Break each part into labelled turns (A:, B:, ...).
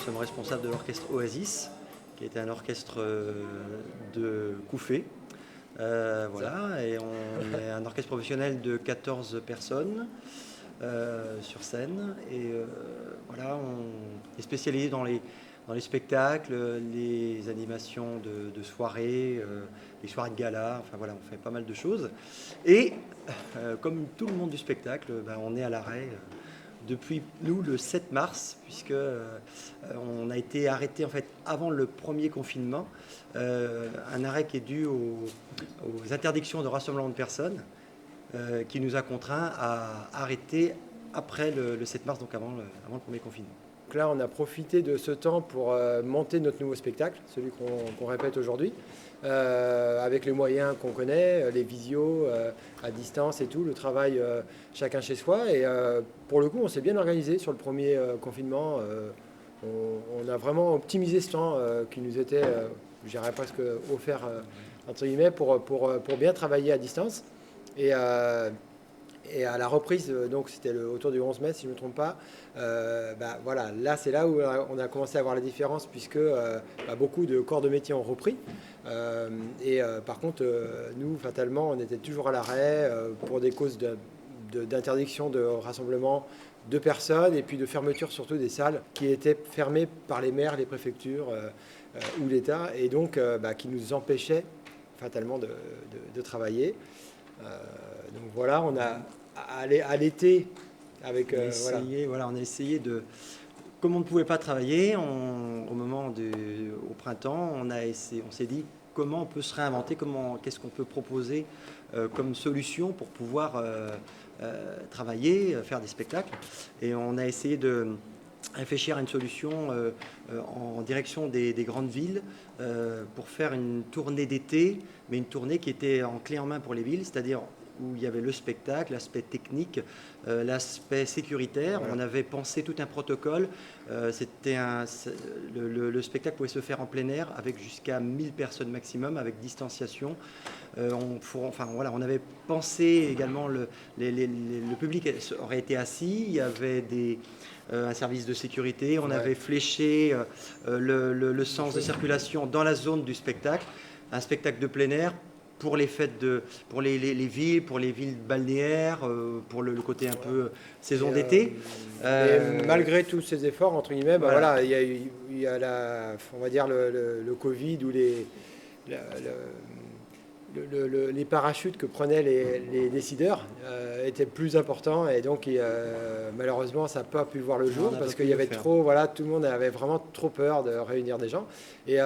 A: sommes responsables de l'orchestre Oasis, qui est un orchestre de Koufé. Voilà, et on est un orchestre professionnel de 14 personnes sur scène. Et voilà, on est spécialisé dans les spectacles, les animations de soirées, les soirées de gala. Enfin voilà, on fait pas mal de choses. Et comme tout le monde du spectacle, on est à l'arrêt depuis nous le 7 mars, puisque on a été arrêté en fait avant le premier confinement. Un arrêt qui est dû aux interdictions de rassemblement de personnes, qui nous a contraints à arrêter après le 7 mars, donc avant le premier confinement.
B: Donc là, on a profité de ce temps pour monter notre nouveau spectacle, celui qu'on répète aujourd'hui, avec les moyens qu'on connaît, les visios à distance et tout, le travail chacun chez soi. Et pour le coup, on s'est bien organisé sur le premier confinement. On a vraiment optimisé ce temps qui nous était, je dirais presque offert, entre guillemets, pour bien travailler à distance. Et à la reprise, donc c'était autour du 11 mai, si je ne me trompe pas, voilà, là c'est là où on a commencé à voir la différence, puisque beaucoup de corps de métier ont repris. Par contre, nous, fatalement, on était toujours à l'arrêt pour des causes d'interdiction de rassemblement de personnes et puis de fermeture surtout des salles qui étaient fermées par les maires, les préfectures ou l'État, et donc qui nous empêchaient fatalement de travailler. Donc voilà, on a à l'été avec
A: on a essayé de, comme on ne pouvait pas travailler au printemps, on s'est dit comment on peut se réinventer, qu'est-ce qu'on peut proposer comme solution pour pouvoir travailler, faire des spectacles. Et on a essayé de réfléchir à une solution en direction des grandes villes pour faire une tournée d'été, mais une tournée qui était en clé en main pour les villes, c'est-à-dire où il y avait le spectacle, l'aspect technique, l'aspect sécuritaire. Ouais. On avait pensé tout un protocole. Le spectacle pouvait se faire en plein air avec jusqu'à 1000 personnes maximum, avec distanciation. On avait pensé également le public aurait été assis. Il y avait un service de sécurité. On avait fléché le sens de circulation dans la zone du spectacle. Un spectacle de plein air pour les fêtes pour les villes, pour les villes balnéaires, pour le côté un peu saison d'été.
B: Malgré tous ces efforts, entre guillemets, voilà, il y a on va dire le Covid ou les parachutes que prenaient les décideurs étaient plus importants, et donc malheureusement ça n'a pas pu voir le jour parce qu'il y avait trop, tout le monde avait vraiment trop peur de réunir des gens. Et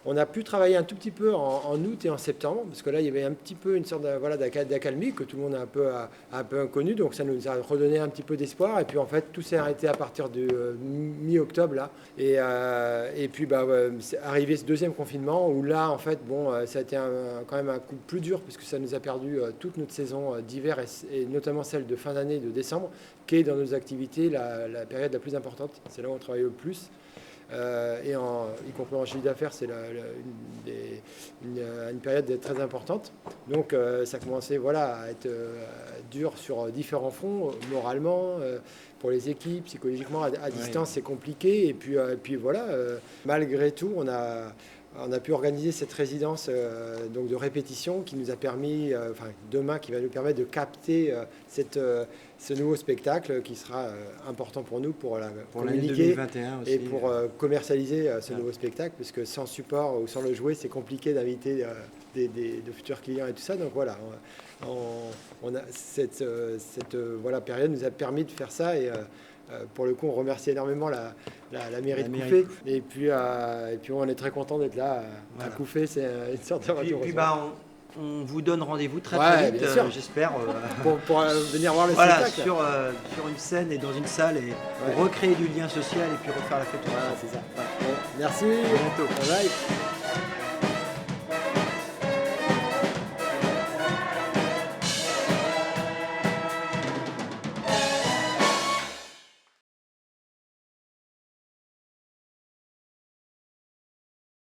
B: on a pu travailler un tout petit peu en août et en septembre, parce que là il y avait un petit peu une sorte d'accalmie que tout le monde a un peu inconnu, donc ça nous a redonné un petit peu d'espoir. Et puis en fait tout s'est arrêté à partir de mi-octobre là, et puis c'est arrivé ce deuxième confinement où là en fait ça a été quand même un coup plus dur, parce que ça nous a perdu toute notre saison d'hiver, et notamment celle de fin d'année, de décembre, qui est dans nos activités la période la plus importante. C'est là où on travaille le plus. Y compris en chiffre d'affaires, c'est une période très importante. Donc ça commençait à être dur sur différents fronts, moralement, pour les équipes, psychologiquement, à distance c'est compliqué. Et puis malgré tout, on a pu organiser cette résidence donc de répétition qui nous a permis, demain, qui va nous permettre de capter ce nouveau spectacle qui sera important pour nous pour communiquer
A: 2021 aussi,
B: et pour commercialiser ce nouveau spectacle, puisque sans support ou sans le jouer, c'est compliqué d'inviter de futurs clients et tout ça. Donc voilà, cette période nous a permis de faire ça, et pour le coup, on remercie énormément la mairie de Koufé. Et puis on est très content d'être là à Koufé. C'est une sorte d'aventure.
A: On vous donne rendez-vous très vite, j'espère.
B: Pour venir voir le spectacle.
A: Sur une scène et dans une salle, et pour recréer du lien social et puis refaire la fête.
B: Voilà, c'est ça. Bon, merci.
A: À bientôt.
B: Bye bye.